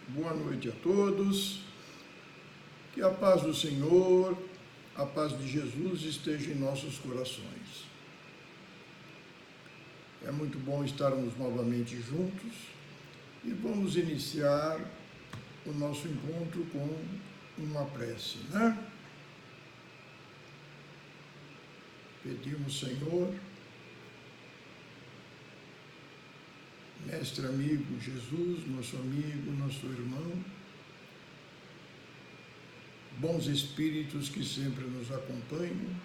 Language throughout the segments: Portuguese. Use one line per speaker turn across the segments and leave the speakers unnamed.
Boa noite a todos. Que a paz do Senhor, a paz de Jesus esteja em nossos corações. É muito bom estarmos novamente juntos e vamos iniciar o nosso encontro com uma prece, né? Pedimos, Senhor, Mestre amigo Jesus, nosso amigo, nosso irmão, bons espíritos que sempre nos acompanham,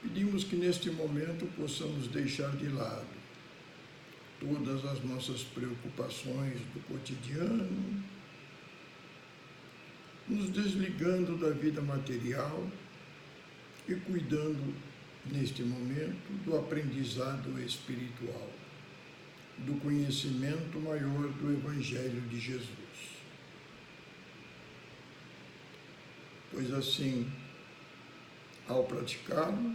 pedimos que neste momento possamos deixar de lado todas as nossas preocupações do cotidiano, nos desligando da vida material e cuidando, neste momento, do aprendizado espiritual, do conhecimento maior do Evangelho de Jesus. Pois assim, ao praticá-lo,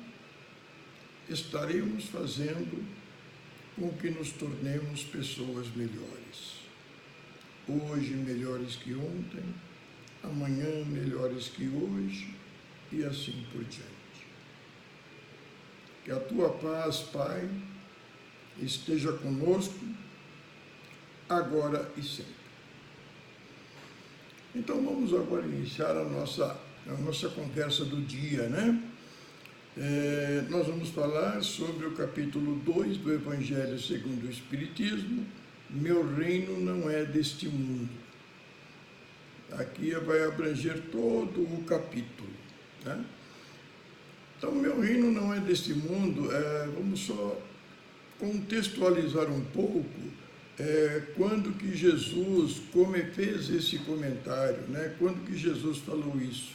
estaremos fazendo com que nos tornemos pessoas melhores. Hoje melhores que ontem, amanhã melhores que hoje e assim por diante. Que a tua paz, Pai, esteja conosco, agora e sempre. Então vamos agora iniciar a nossa conversa do dia, né? Nós vamos falar sobre o capítulo 2 do Evangelho segundo o Espiritismo, Meu Reino Não É Deste Mundo. Aqui vai abranger todo o capítulo, né? Então, Meu Reino Não É Deste Mundo, vamos só contextualizar um pouco quando que Jesus fez esse comentário, né? Quando que Jesus falou isso.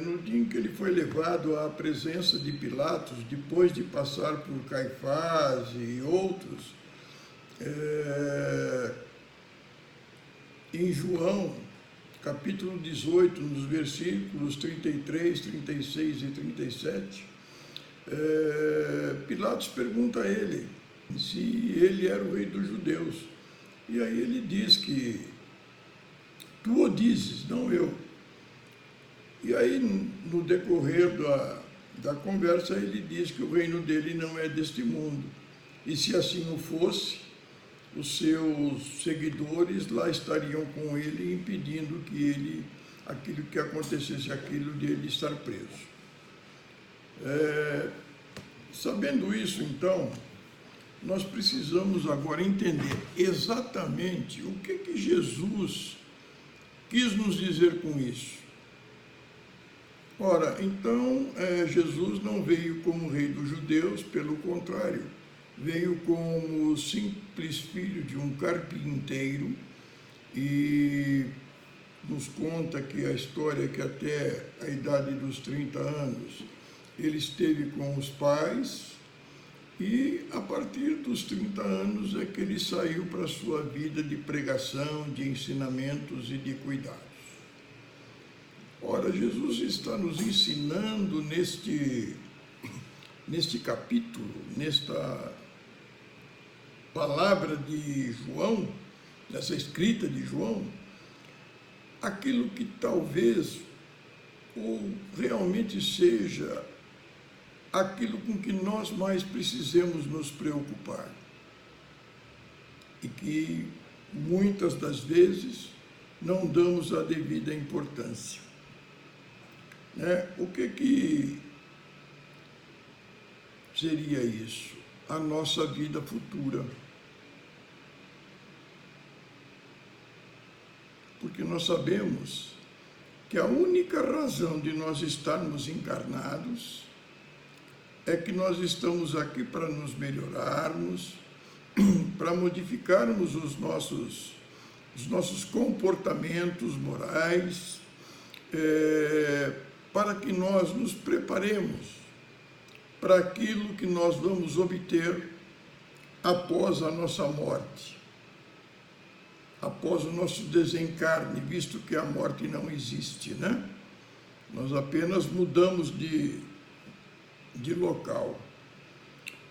No dia em que ele foi levado à presença de Pilatos, depois de passar por Caifás e outros, em João, capítulo 18, nos versículos 33, 36 e 37, Pilatos pergunta a ele se ele era o rei dos judeus. E aí ele diz que tu o dizes, não eu. E aí, no decorrer da conversa, ele diz que o reino dele não é deste mundo. E se assim o fosse, os seus seguidores lá estariam com ele, impedindo que aquilo que acontecesse, aquilo de ele estar preso. Sabendo isso, então, nós precisamos agora entender exatamente o que Jesus quis nos dizer com isso. Ora, então, Jesus não veio como rei dos judeus, pelo contrário, veio como simples filho de um carpinteiro e nos conta que a história que até a idade dos 30 anos ele esteve com os pais e a partir dos 30 anos é que ele saiu para a sua vida de pregação, de ensinamentos e de cuidados. Ora, Jesus está nos ensinando neste capítulo, nesta palavra de João, nessa escrita de João, aquilo que talvez ou realmente seja aquilo com que nós mais precisamos nos preocupar e que muitas das vezes não damos a devida importância. O que seria isso? A nossa vida futura. Porque nós sabemos que a única razão de nós estarmos encarnados é que nós estamos aqui para nos melhorarmos, para modificarmos os nossos comportamentos morais, para que nós nos preparemos para aquilo que nós vamos obter após a nossa morte, após o nosso desencarne, visto que a morte não existe, né? Nós apenas mudamos de local.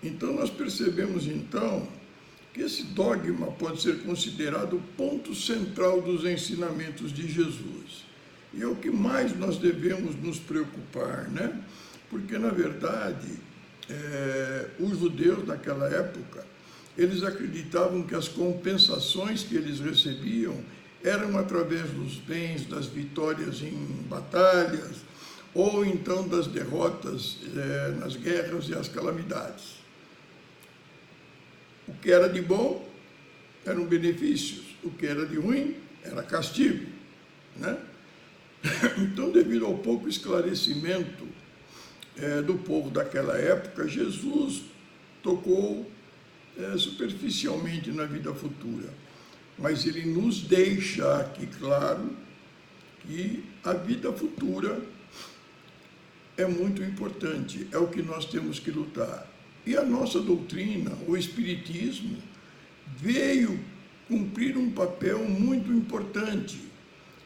Então, nós percebemos, então, que esse dogma pode ser considerado o ponto central dos ensinamentos de Jesus. E é o que mais nós devemos nos preocupar, né? Porque, na verdade, os judeus naquela época, eles acreditavam que as compensações que eles recebiam eram através dos bens, das vitórias em batalhas, ou então das derrotas nas guerras e as calamidades. O que era de bom eram benefícios, o que era de ruim era castigo, né? Então, devido ao pouco esclarecimento do povo daquela época, Jesus tocou superficialmente na vida futura, mas ele nos deixa aqui claro que a vida futura é muito importante, é o que nós temos que lutar. E a nossa doutrina, o Espiritismo, veio cumprir um papel muito importante,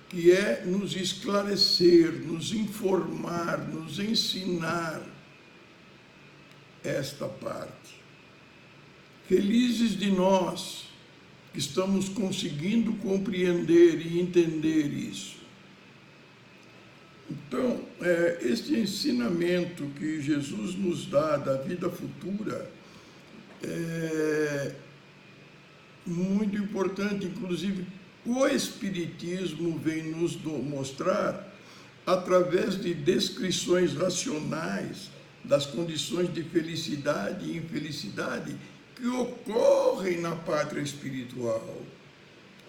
que é nos esclarecer, nos informar, nos ensinar esta parte. Felizes de nós que estamos conseguindo compreender e entender isso. Então, este ensinamento que Jesus nos dá da vida futura é muito importante. Inclusive, o Espiritismo vem nos mostrar, através de descrições racionais das condições de felicidade e infelicidade que ocorrem na pátria espiritual,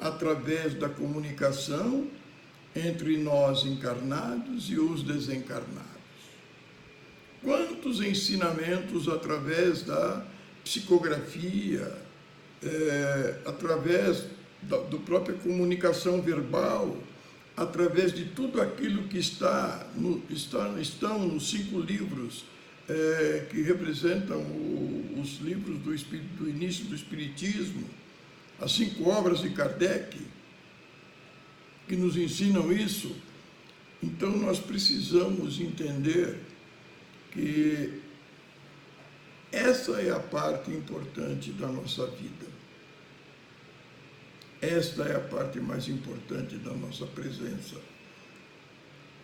através da comunicação entre nós encarnados e os desencarnados. Quantos ensinamentos através da psicografia, através da própria comunicação verbal, através de tudo aquilo que estão nos 5 livros que representam os livros do início do Espiritismo, as 5 obras de Kardec, que nos ensinam isso. Então, nós precisamos entender que essa é a parte importante da nossa vida. Esta é a parte mais importante da nossa presença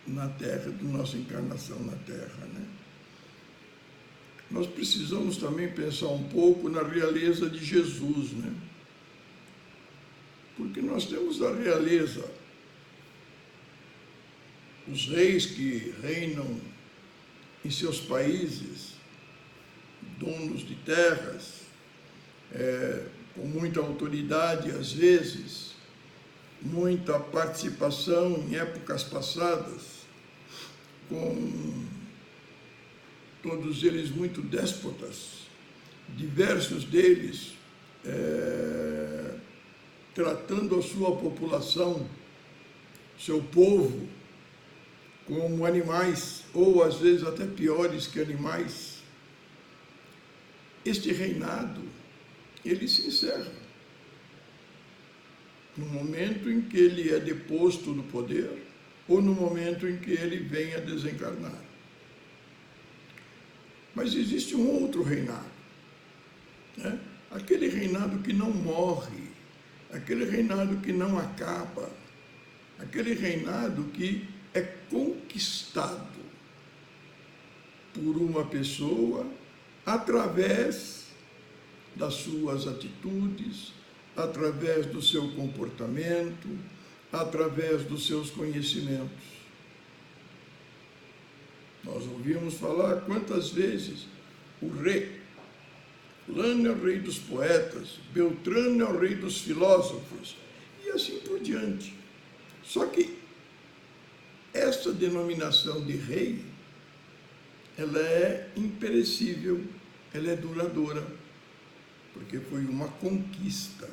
na Terra, da nossa encarnação na Terra, né? Nós precisamos também pensar um pouco na realeza de Jesus, né? Porque nós temos a realeza, os reis que reinam em seus países, donos de terras, com muita autoridade às vezes, muita participação em épocas passadas, com todos eles muito déspotas, diversos deles tratando a sua população, seu povo, como animais, ou às vezes até piores que animais. Este reinado, ele se encerra no momento em que ele é deposto do poder, ou no momento em que ele vem a desencarnar. Mas existe um outro reinado, né? Aquele reinado que não morre, aquele reinado que não acaba, aquele reinado que é conquistado por uma pessoa através das suas atitudes, através do seu comportamento, através dos seus conhecimentos. Nós ouvimos falar quantas vezes o rei, Fulano é o rei dos poetas, Beltrano é o rei dos filósofos, e assim por diante. Só que essa denominação de rei, ela é imperecível, ela é duradoura, porque foi uma conquista.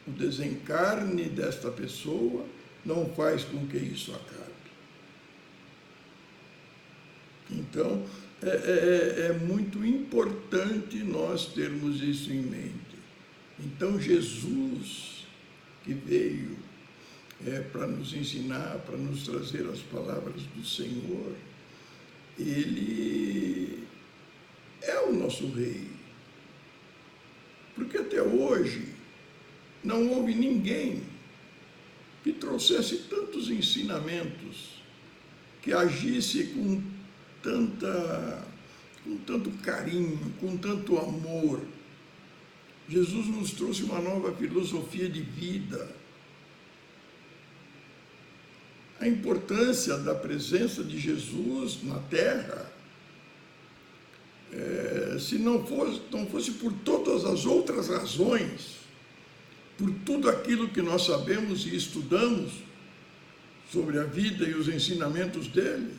O desencarne desta pessoa não faz com que isso acabe. Então, é muito importante nós termos isso em mente. Então, Jesus, que veio para nos ensinar, para nos trazer as palavras do Senhor, ele é o nosso rei, Porque até hoje não houve ninguém que trouxesse tantos ensinamentos, que agisse com tanto carinho, com tanto amor. Jesus nos trouxe uma nova filosofia de vida. A importância da presença de Jesus na Terra, se não fosse por todas as outras razões, por tudo aquilo que nós sabemos e estudamos sobre a vida e os ensinamentos dele,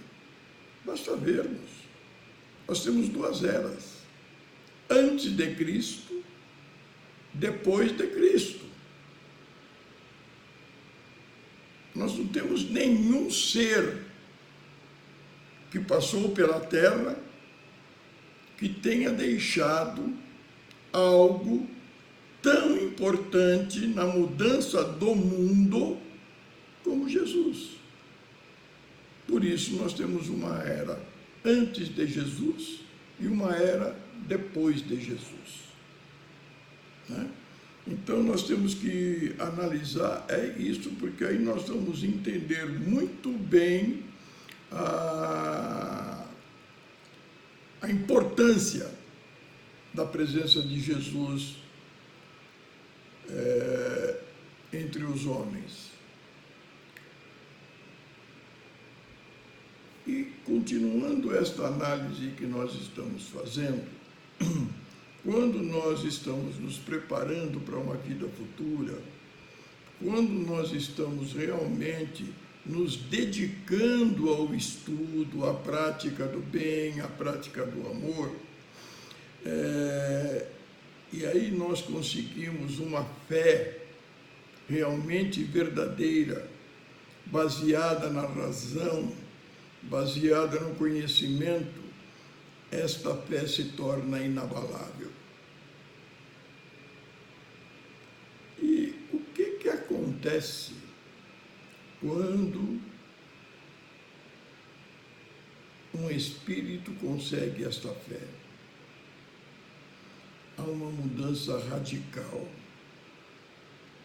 basta vermos. Nós temos duas eras: antes de Cristo, depois de Cristo. Nós não temos nenhum ser que passou pela Terra que tenha deixado algo tão importante na mudança do mundo como Jesus. Por isso nós temos uma era antes de Jesus e uma era depois de Jesus, né? Então nós temos que analisar isso, porque aí nós vamos entender muito bem a importância da presença de Jesus entre os homens. E continuando esta análise que nós estamos fazendo, quando nós estamos nos preparando para uma vida futura, quando nós estamos realmente nos dedicando ao estudo, à prática do bem, à prática do amor, e aí nós conseguimos uma fé realmente verdadeira, baseada na razão, baseada no conhecimento, esta fé se torna inabalável. E o que acontece quando um espírito consegue esta fé? Há uma mudança radical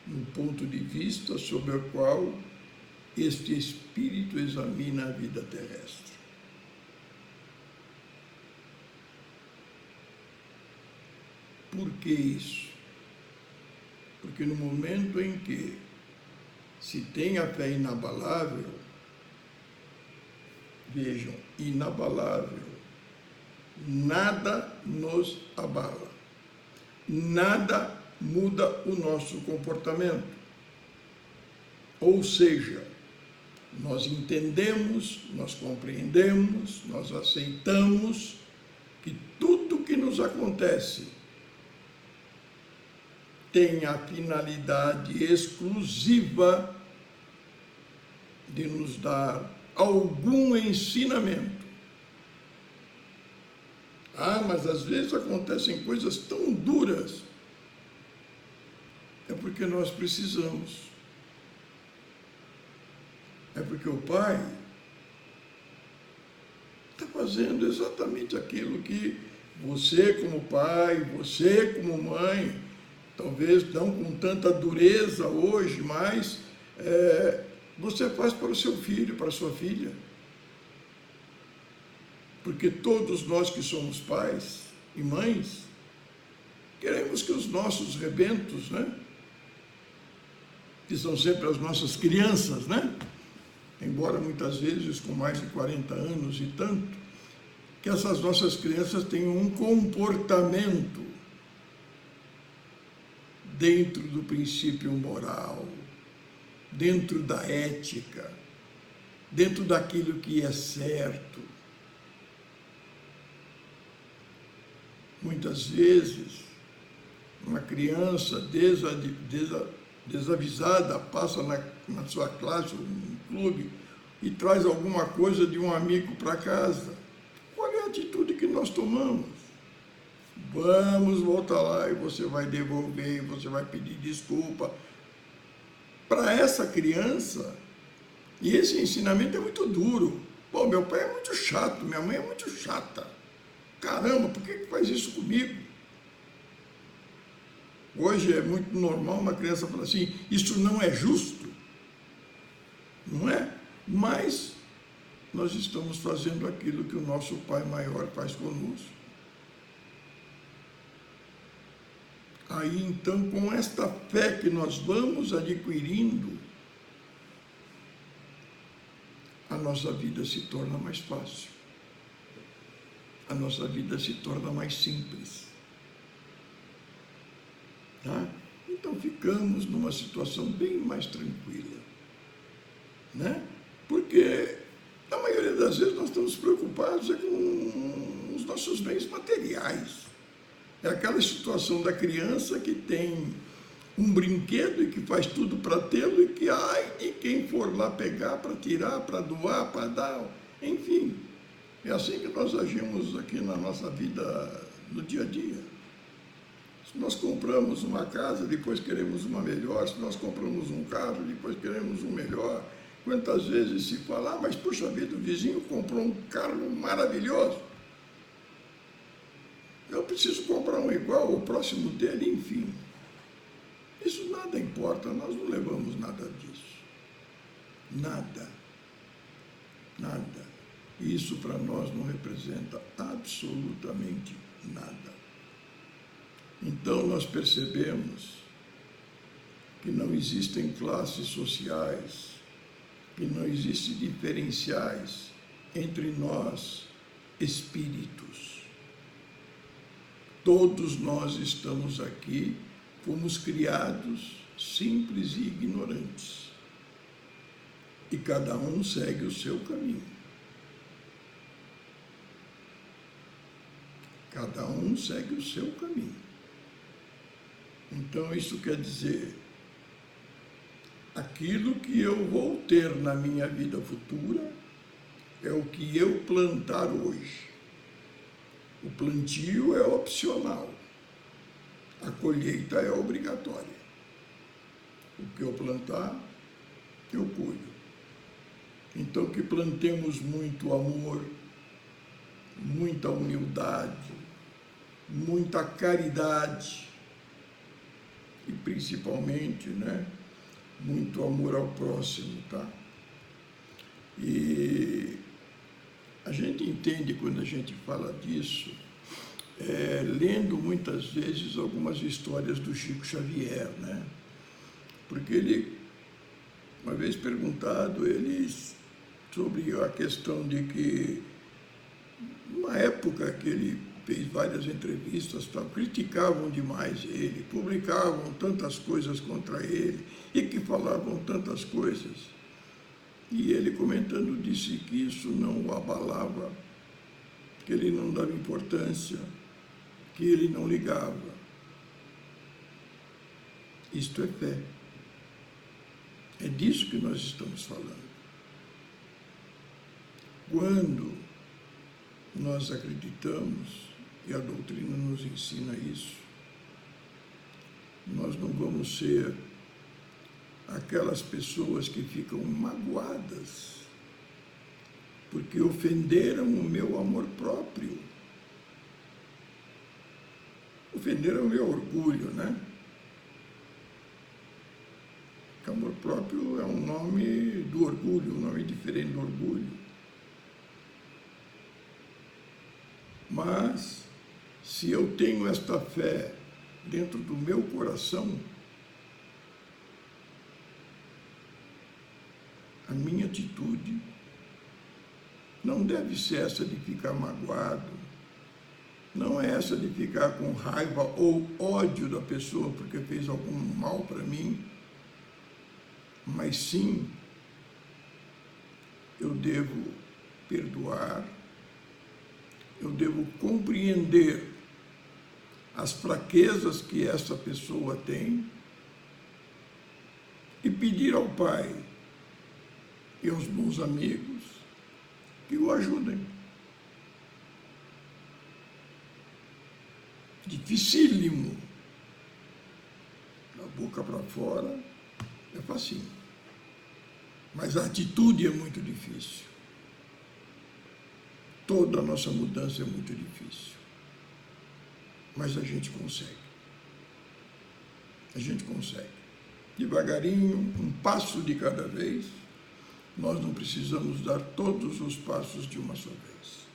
no ponto de vista sobre o qual este espírito examina a vida terrestre. Por que isso? Porque no momento em que se tem a fé inabalável, vejam, inabalável, nada nos abala, nada muda o nosso comportamento. Ou seja, nós entendemos, nós compreendemos, nós aceitamos que tudo que nos acontece tem a finalidade exclusiva de nos dar algum ensinamento. Mas às vezes acontecem coisas tão duras. É porque nós precisamos. É porque o Pai está fazendo exatamente aquilo que você como pai, você como mãe, talvez não com tanta dureza hoje, mas você faz para o seu filho, para a sua filha. Porque todos nós que somos pais e mães, queremos que os nossos rebentos, né, que são sempre as nossas crianças, né, embora muitas vezes com mais de 40 anos e tanto, que essas nossas crianças tenham um comportamento dentro do princípio moral, dentro da ética, dentro daquilo que é certo. Muitas vezes, uma criança desavisada passa na sua classe, no clube, e traz alguma coisa de um amigo para casa. Qual é a atitude que nós tomamos? Vamos voltar lá e você vai devolver, você vai pedir desculpa. Para essa criança, e esse ensinamento é muito duro. Pô, meu pai é muito chato, minha mãe é muito chata. Caramba, por que faz isso comigo? Hoje é muito normal uma criança falar assim, isso não é justo, não é? Mas nós estamos fazendo aquilo que o nosso Pai maior faz conosco. Aí então, com esta fé que nós vamos adquirindo, a nossa vida se torna mais fácil. A nossa vida se torna mais simples. Tá? Então ficamos numa situação bem mais tranquila, né? Porque na maioria das vezes nós estamos preocupados com os nossos bens materiais. É aquela situação da criança que tem um brinquedo e que faz tudo para tê-lo e que, ai, de quem for lá pegar para tirar, para doar, para dar, enfim. É assim que nós agimos aqui na nossa vida no dia a dia. Se nós compramos uma casa, depois queremos uma melhor. Se nós compramos um carro, depois queremos um melhor. Quantas vezes se fala, mas puxa vida, o vizinho comprou um carro maravilhoso. Eu preciso comprar um igual ao próximo dele, enfim. Isso nada importa, nós não levamos nada disso. Nada. Nada. E isso para nós não representa absolutamente nada. Então nós percebemos que não existem classes sociais, que não existem diferenciais entre nós, espíritos. Todos nós estamos aqui, fomos criados simples e ignorantes. E cada um segue o seu caminho. Cada um segue o seu caminho. Então, isso quer dizer, aquilo que eu vou ter na minha vida futura é o que eu plantar hoje. O plantio é opcional, a colheita é obrigatória. O que eu plantar, eu cuido. Então, que plantemos muito amor, muita humildade, muita caridade, e principalmente, né, muito amor ao próximo, tá? E a gente entende quando a gente fala disso, lendo muitas vezes algumas histórias do Chico Xavier, né? Porque ele, uma vez perguntado, ele sobre a questão de que, numa época que ele fez várias entrevistas, tal, criticavam demais ele, publicavam tantas coisas contra ele e que falavam tantas coisas. E ele comentando disse que isso não o abalava, que ele não dava importância, que ele não ligava. Isto é fé. É disso que nós estamos falando. Quando nós acreditamos, e a doutrina nos ensina isso, nós não vamos ser aquelas pessoas que ficam magoadas porque ofenderam o meu amor próprio, ofenderam o meu orgulho, né? Porque amor próprio é um nome do orgulho, um nome diferente do orgulho. Mas, se eu tenho esta fé dentro do meu coração, a minha atitude não deve ser essa de ficar magoado, não é essa de ficar com raiva ou ódio da pessoa porque fez algum mal para mim, mas sim, eu devo perdoar, eu devo compreender as fraquezas que essa pessoa tem e pedir ao Pai e aos bons amigos que o ajudem. Dificílimo. Da boca para fora é facinho. Mas a atitude é muito difícil. Toda a nossa mudança é muito difícil. Mas a gente consegue. A gente consegue. Devagarinho, um passo de cada vez. Nós não precisamos dar todos os passos de uma só vez.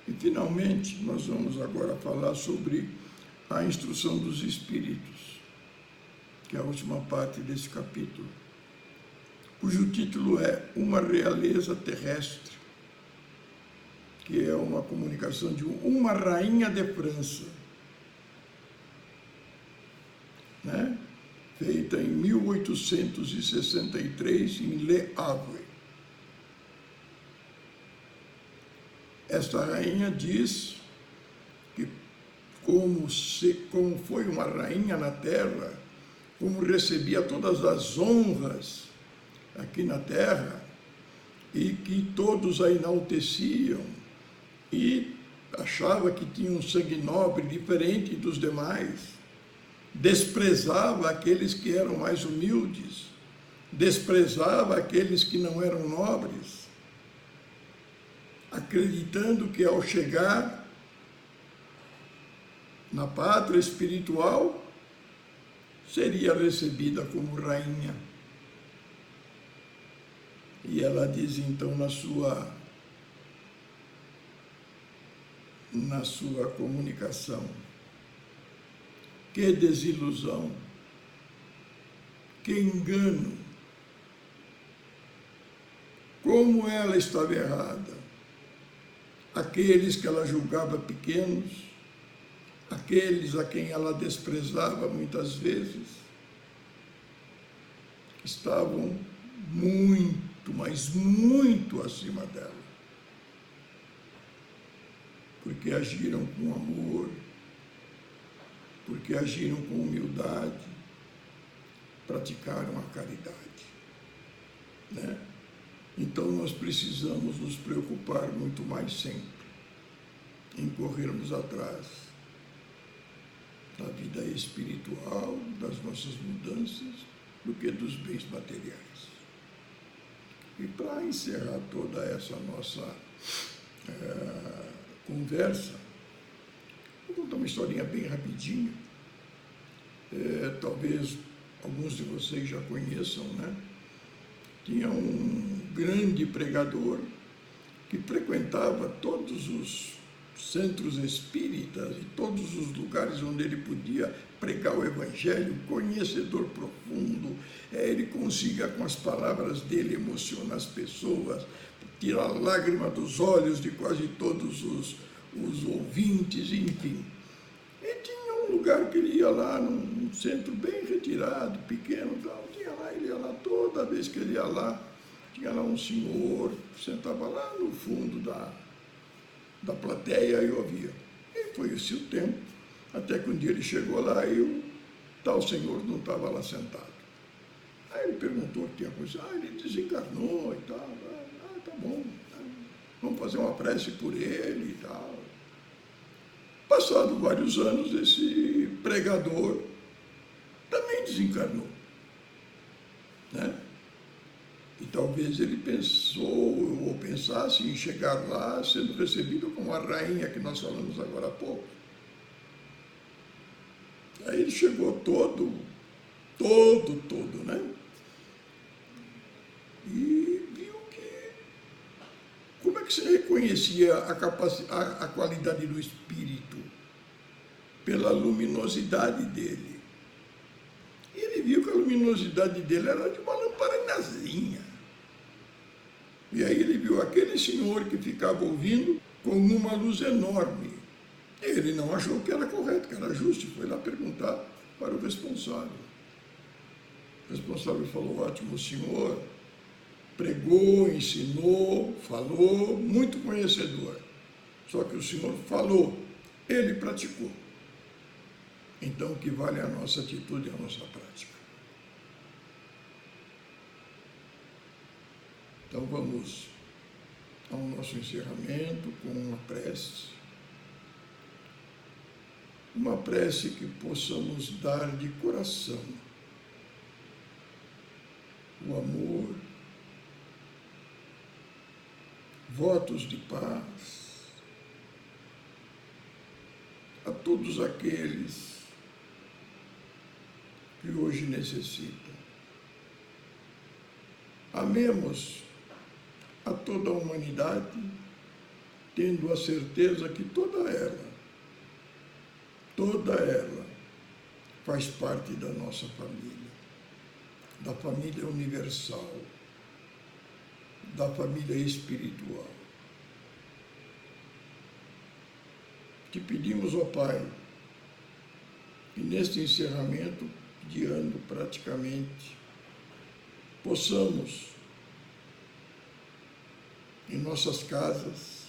E, finalmente, nós vamos agora falar sobre a instrução dos espíritos, que é a última parte desse capítulo, cujo título é Uma Realeza Terrestre, que é uma comunicação de uma rainha de França, né? Feita em 1863 em Le Havre. Esta rainha diz que como foi uma rainha na terra, como recebia todas as honras aqui na terra, e que todos a enalteciam, e achava que tinha um sangue nobre diferente dos demais, desprezava aqueles que eram mais humildes, desprezava aqueles que não eram nobres, acreditando que ao chegar na pátria espiritual, seria recebida como rainha. E ela diz então na sua comunicação: que desilusão, que engano, como ela estava errada. Aqueles que ela julgava pequenos, aqueles a quem ela desprezava muitas vezes, estavam muito, mas muito acima dela, porque agiram com amor, porque agiram com humildade, praticaram a caridade, né? Então nós precisamos nos preocupar muito mais sempre em corrermos atrás da vida espiritual, das nossas mudanças, do que dos bens materiais. E para encerrar toda essa nossa conversa, vou contar uma historinha bem rapidinha. Talvez alguns de vocês já conheçam, né? Tinha um grande pregador que frequentava todos os centros espíritas e todos os lugares onde ele podia pregar o Evangelho, conhecedor profundo. Ele conseguia, com as palavras dele, emocionar as pessoas, tirar a lágrima dos olhos de quase todos os ouvintes, enfim. E tinha um lugar que ele ia lá, num centro bem retirado, pequeno, ele ia lá, toda vez que ele ia lá, tinha lá um senhor, sentava lá no fundo da plateia e ouvia. E foi esse o tempo, até que um dia ele chegou lá e o tal senhor não estava lá sentado. Aí ele perguntou o que tinha acontecido. Ele desencarnou e tal. Tá bom, vamos fazer uma prece por ele e tal. Passado vários anos, esse pregador também desencarnou, né? E talvez ele pensou ou pensasse em chegar lá sendo recebido como a rainha que nós falamos agora há pouco. Aí ele chegou todo, né? E viu que... Como é que se reconhecia a qualidade do espírito? Pela luminosidade dele. E ele viu que a luminosidade dele era de uma lamparinazinha. E aí ele viu aquele senhor que ficava ouvindo com uma luz enorme. Ele não achou que era correto, que era justo, e foi lá perguntar para o responsável. O responsável falou: ótimo, senhor, pregou, ensinou, falou, muito conhecedor. Só que o senhor falou, ele praticou. Então, o que vale é a nossa atitude e a nossa prática. Então, vamos ao nosso encerramento com uma prece. Uma prece que possamos dar de coração o amor, votos de paz a todos aqueles que hoje necessita. Amemos a toda a humanidade, tendo a certeza que toda ela faz parte da nossa família, da família universal, da família espiritual. Te pedimos, ó Pai, que neste encerramento de ano praticamente, possamos, em nossas casas,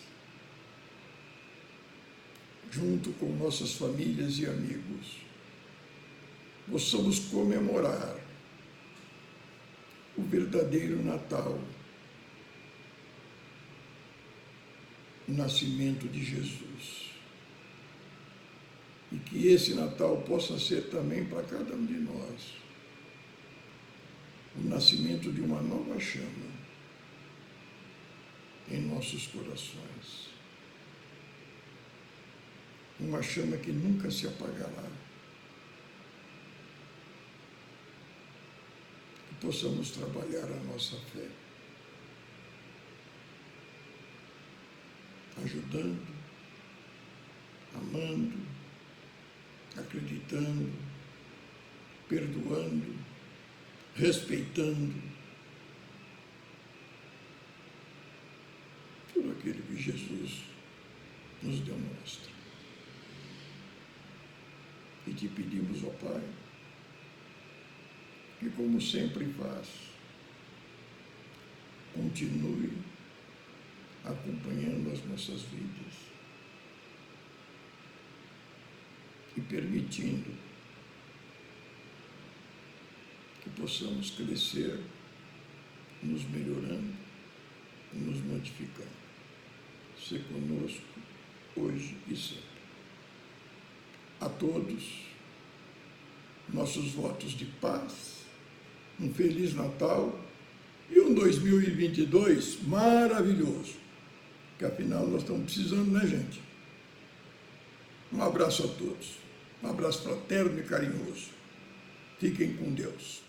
junto com nossas famílias e amigos, possamos comemorar o verdadeiro Natal, o nascimento de Jesus. E que esse Natal possa ser também para cada um de nós o nascimento de uma nova chama em nossos corações. Uma chama que nunca se apagará. Que possamos trabalhar a nossa fé, ajudando, amando, acreditando, perdoando, respeitando tudo aquilo que Jesus nos demonstra. E te pedimos, ó Pai, que como sempre faz, continue acompanhando as nossas vidas e permitindo que possamos crescer, nos melhorando e nos modificando. Ser conosco hoje e sempre. A todos, nossos votos de paz, um Feliz Natal e um 2022 maravilhoso, que afinal nós estamos precisando, né, gente? Um abraço a todos, um abraço fraterno e carinhoso. Fiquem com Deus.